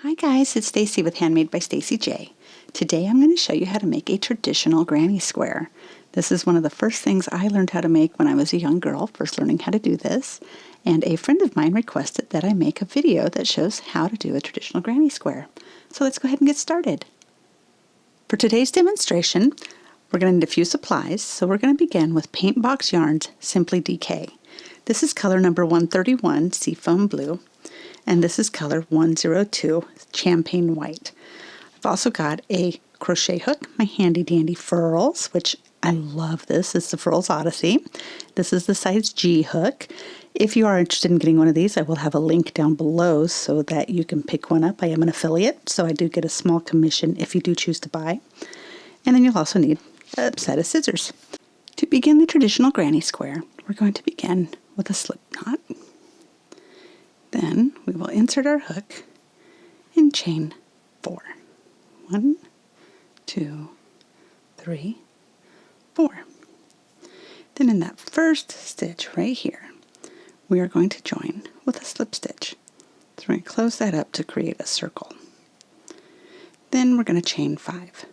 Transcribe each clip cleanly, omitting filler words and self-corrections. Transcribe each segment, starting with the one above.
Hi guys, it's Stacy with HandmadeByStacyJ. Today I'm going to show you how to make a traditional granny square. This is one of the first things I learned how to make when I was a young girl, first learning how to do this, and a friend of mine requested that I make a video that shows how to do a traditional granny square. So let's go ahead and get started. For today's demonstration, we're going to need a few supplies, so we're going to begin with Paint Box Yarns Simply DK. This is color number 131, Seafoam Blue. And this is color 102, Champagne White. I've also got a crochet hook, my handy dandy Furls, which I love this. It's the Furls Odyssey. This is the size G hook. If you are interested in getting one of these, I will have a link down below so that you can pick one up. I am an affiliate, so I do get a small commission if you do choose to buy. And then you'll also need a set of scissors. To begin the traditional granny square, we're going to begin with a slip knot. Then we will insert our hook and chain 4. 1, 2, 3, 4. Then in that first stitch right here, we are going to join with a slip stitch. So we're going to close that up to create a circle. Then we're going to chain 5.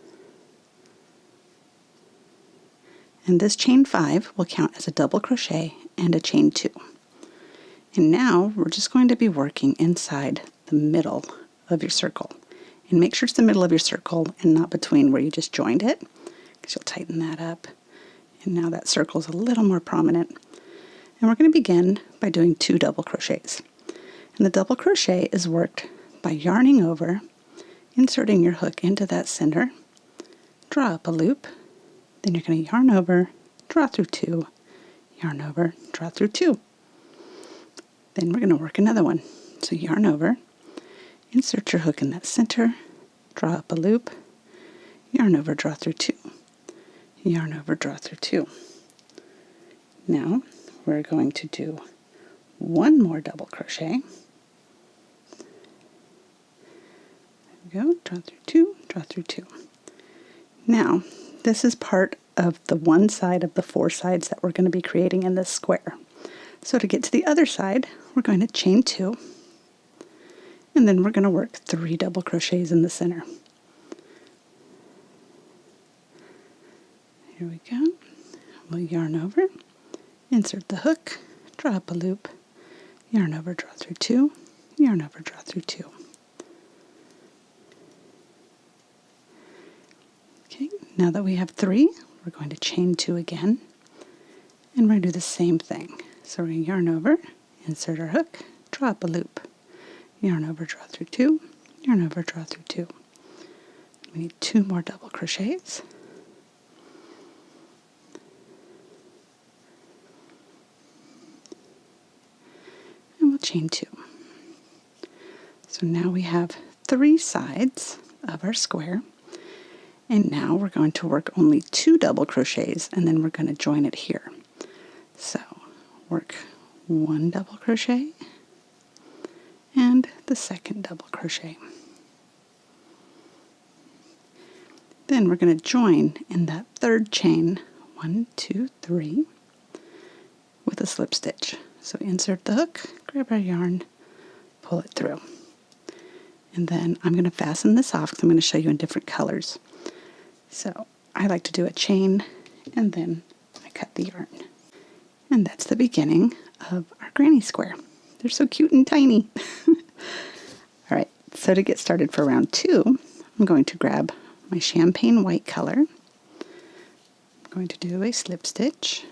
And this chain 5 will count as a double crochet and a chain 2. And now we're just going to be working inside the middle of your circle. And make sure it's the middle of your circle and not between where you just joined it, because you'll tighten that up. And now that circle is a little more prominent. And we're going to begin by doing 2 double crochets. And the double crochet is worked by yarning over, inserting your hook into that center, draw up a loop, then you're going to yarn over, draw through 2, yarn over, draw through 2. Then we're going to work another one. So yarn over, insert your hook in that center, draw up a loop, yarn over, draw through 2, yarn over, draw through 2. Now we're going to do 1 more double crochet. There we go, draw through 2, draw through 2. Now this is part of the one side of the 4 sides that we're going to be creating in this square. So to get to the other side, we're going to chain 2, and then we're going to work 3 double crochets in the center. Here we go. We'll yarn over, insert the hook, draw up a loop, yarn over, draw through 2, yarn over, draw through 2. Okay, now that we have 3, we're going to chain 2 again, and we're going to do the same thing. So we're going to yarn over, insert our hook, draw up a loop, yarn over, draw through 2, yarn over, draw through 2. We need 2 more double crochets. And we'll chain 2. So now we have 3 sides of our square. And now we're going to work only 2 double crochets, and then we're going to join it here. So work 1 double crochet and the second double crochet. Then we're going to join in that 3rd chain, 1, 2, 3, with a slip stitch. So insert the hook, grab our yarn, pull it through. And then I'm going to fasten this off because I'm going to show you in different colors. So I like to do a chain and then I cut the yarn. And that's the beginning of our granny square. They're so cute and tiny. All right, so to get started for round 2, I'm going to grab my champagne white color. I'm going to do a slip stitch.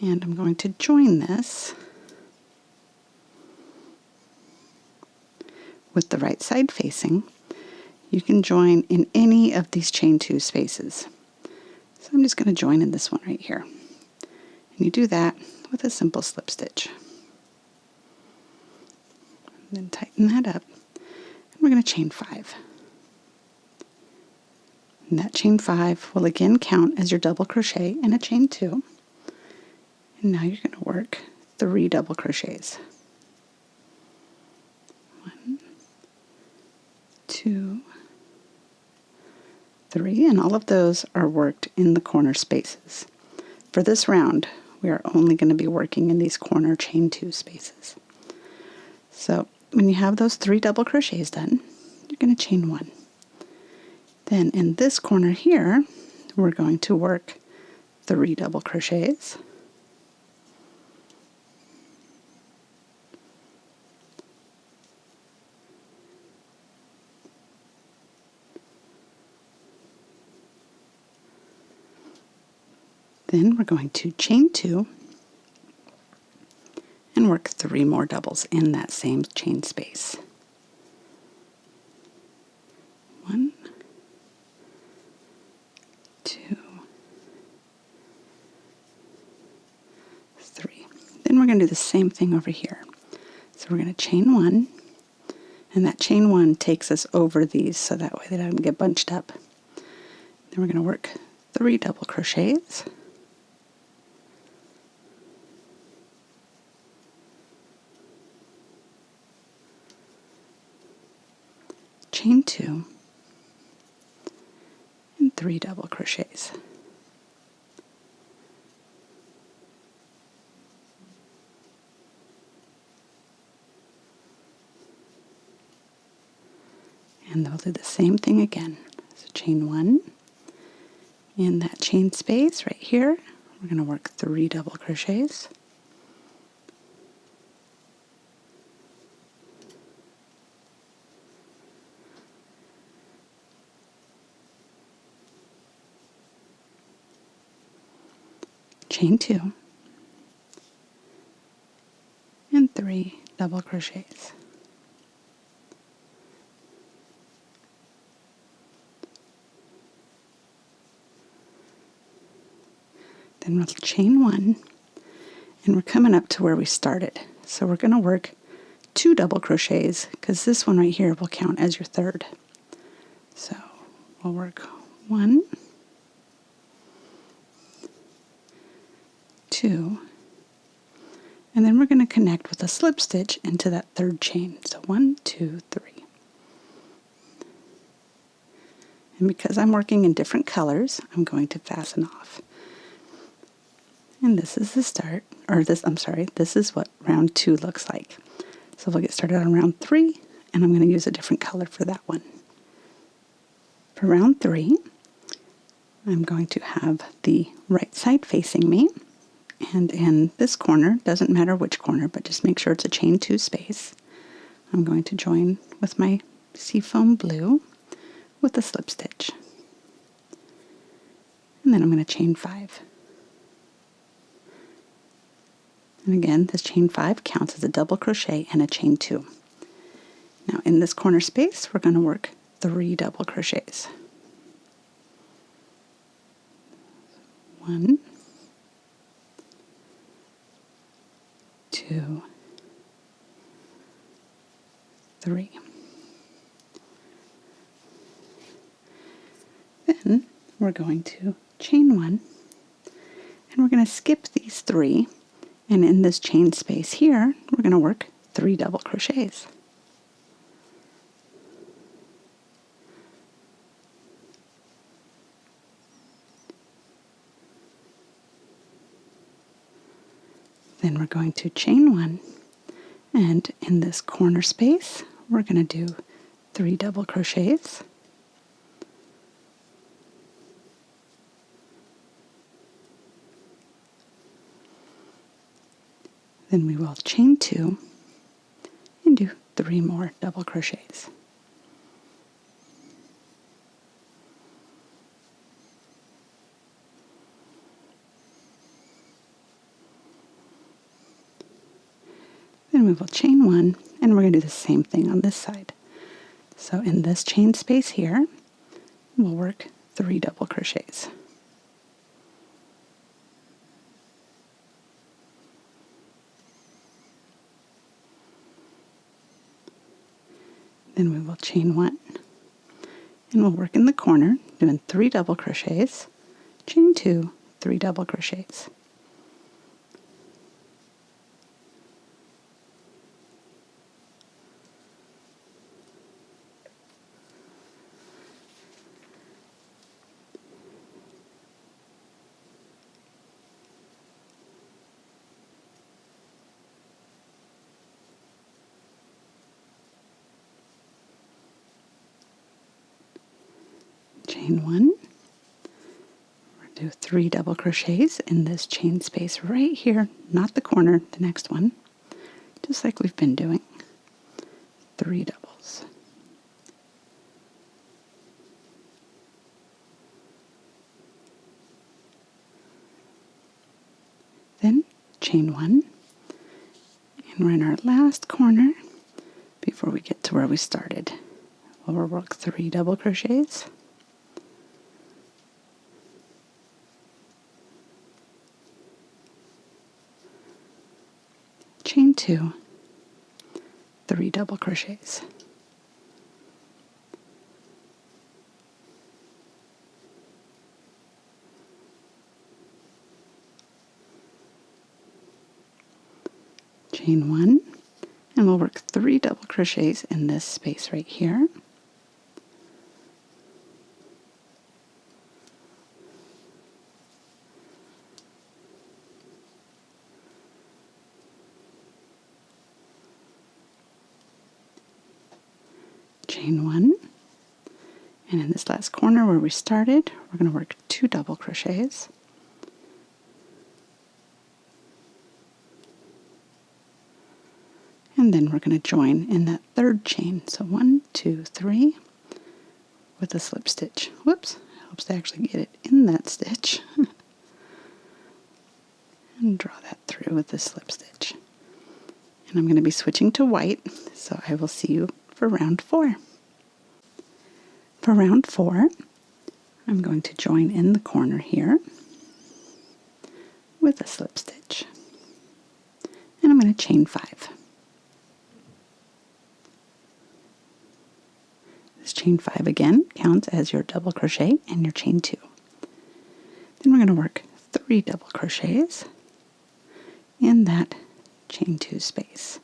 And I'm going to join this with the right side facing. You can join in any of these chain 2 spaces. So I'm just going to join in this one right here. And you do that with a simple slip stitch. And then tighten that up. And we're going to chain 5. And that chain 5 will again count as your double crochet and a chain 2. And now you're going to work 3 double crochets. 1, 2, 3, and all of those are worked in the corner spaces. For this round, we are only going to be working in these corner chain 2 spaces. So when you have those 3 double crochets done, you're going to chain 1. Then in this corner here, we're going to work 3 double crochets. Then we're going to chain 2 and work 3 more doubles in that same chain space. 1, 2, 3. Then we're going to do the same thing over here. So we're going to chain 1, and that chain 1 takes us over these so that way they don't get bunched up. Then we're going to work 3 double crochets. Chain 2 and 3 double crochets. And we'll do the same thing again. So chain 1 in that chain space right here. We're going to work 3 double crochets. Chain 2 and 3 double crochets. Then we'll chain 1, and we're coming up to where we started. So we're going to work 2 double crochets because this one right here will count as your third. So we'll work 1, 2, and then we're going to connect with a slip stitch into that third chain. So 1, 2, 3. And because I'm working in different colors, I'm going to fasten off. And this is the start, or this is what round 2 looks like. So we'll get started on round 3, and I'm going to use a different color for that one. For round 3, I'm going to have the right side facing me. And in this corner, doesn't matter which corner, but just make sure it's a chain 2 space. I'm going to join with my seafoam blue with a slip stitch. And then I'm going to chain 5. And again, this chain 5 counts as a double crochet and a chain 2. Now in this corner space, we're going to work 3 double crochets. 1, 2, 3. Then we're going to chain 1, and we're going to skip these 3, and in this chain space here, we're going to work 3 double crochets. Then we're going to chain 1, and in this corner space, we're going to do 3 double crochets. Then we will chain 2 and do 3 more double crochets. Then we will chain 1, and we're going to do the same thing on this side. So in this chain space here, we'll work 3 double crochets. Then we will chain 1, and we'll work in the corner doing 3 double crochets, chain 2, 3 double crochets. chain 1, do 3 double crochets in this chain space right here, not the corner, the next one, just like we've been doing. 3 doubles. Then chain 1, and we're in our last corner before we get to where we started. We'll work 3 double crochets. Chain 2, 3 double crochets. Chain 1, and we'll work 3 double crochets in this space right here. Chain 1, and in this last corner where we started, we're going to work 2 double crochets. And then we're going to join in that third chain. So 1, 2, 3 with a slip stitch. Whoops, helps to actually get it in that stitch. And draw that through with the slip stitch. And I'm going to be switching to white, so I will see you for round 4. For round 4, I'm going to join in the corner here with a slip stitch. And I'm going to chain 5. This chain 5 again counts as your double crochet and your chain 2. Then we're going to work 3 double crochets in that chain 2 space.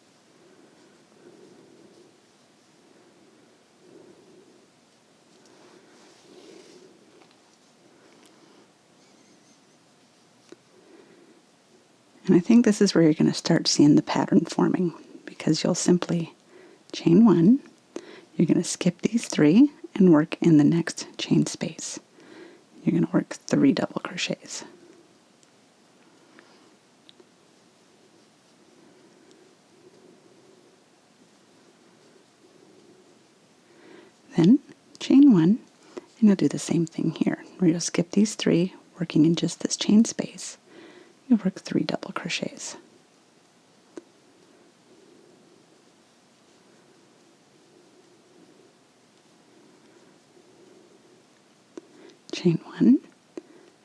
And I think this is where you're going to start seeing the pattern forming, because you'll simply chain 1, you're going to skip these 3 and work in the next chain space. You're going to work 3 double crochets. Then chain 1, and you'll do the same thing here, where you'll skip these 3, working in just this chain space. You'll work 3 double crochets. Chain 1, and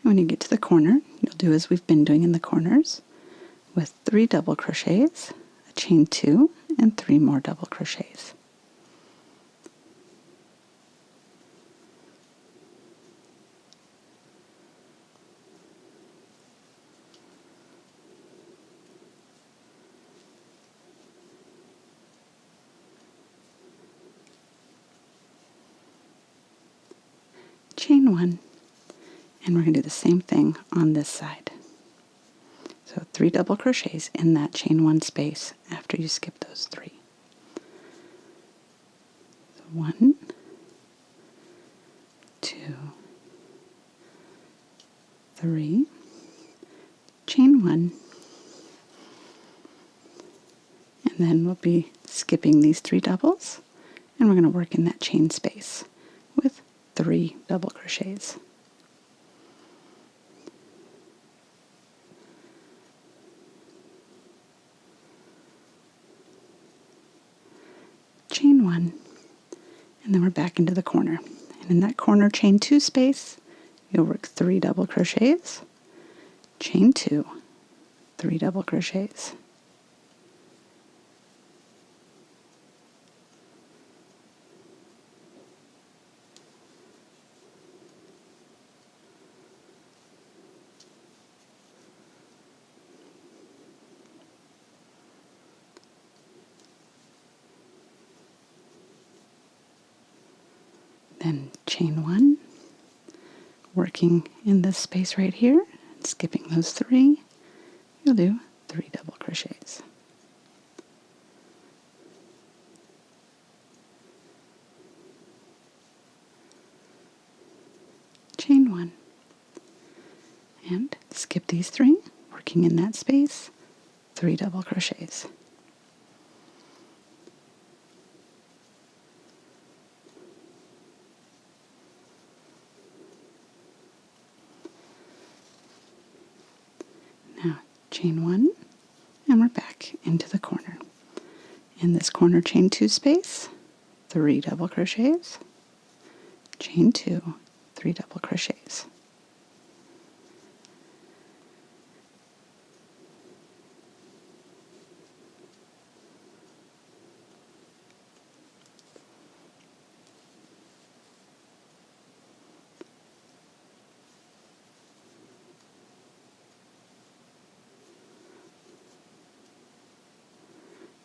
when you get to the corner, you'll do as we've been doing in the corners, with 3 double crochets, a chain 2, and 3 more double crochets. Chain 1, and we're going to do the same thing on this side. So 3 double crochets in that chain 1 space after you skip those 3. So 1, 2, 3, chain 1, and then we'll be skipping these 3 doubles, and we're going to work in that chain space with 3 double crochets. Chain 1, and then we're back into the corner. And in that corner chain 2 space, you'll work 3 double crochets, chain 2, 3 double crochets. Then chain 1, working in this space right here, and skipping those 3, you'll do 3 double crochets. chain 1, and skip these 3, working in that space, 3 double crochets. Now chain 1, and we're back into the corner. In this corner chain 2 space, 3 double crochets, chain 2, 3 double crochets.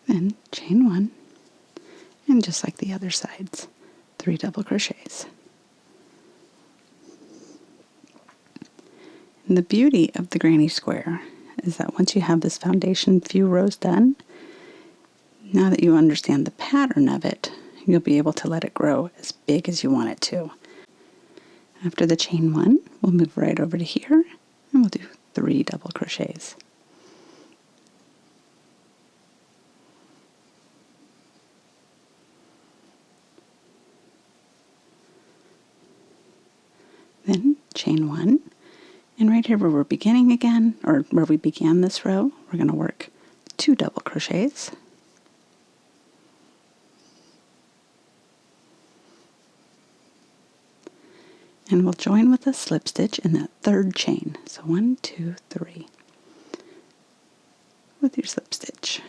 Then chain 1, and just like the other sides, 3 double crochets. And the beauty of the granny square is that once you have this foundation few rows done, now that you understand the pattern of it, you'll be able to let it grow as big as you want it to. After the chain 1, we'll move right over to here, and we'll do 3 double crochets. Then chain 1, and right here where we're beginning again, or where we began this row, we're going to work 2 double crochets. And we'll join with a slip stitch in that 3rd chain. So 1, 2, 3 with your slip stitch.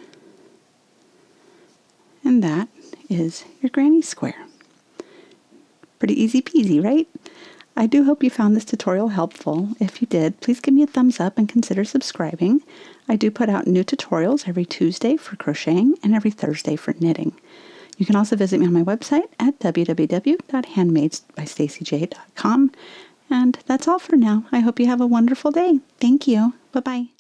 And that is your granny square. Pretty easy peasy, right? I do hope you found this tutorial helpful. If you did, please give me a thumbs up and consider subscribing. I do put out new tutorials every Tuesday for crocheting and every Thursday for knitting. You can also visit me on my website at www.handmadebystacyj.com. And that's all for now. I hope you have a wonderful day. Thank you. Bye-bye.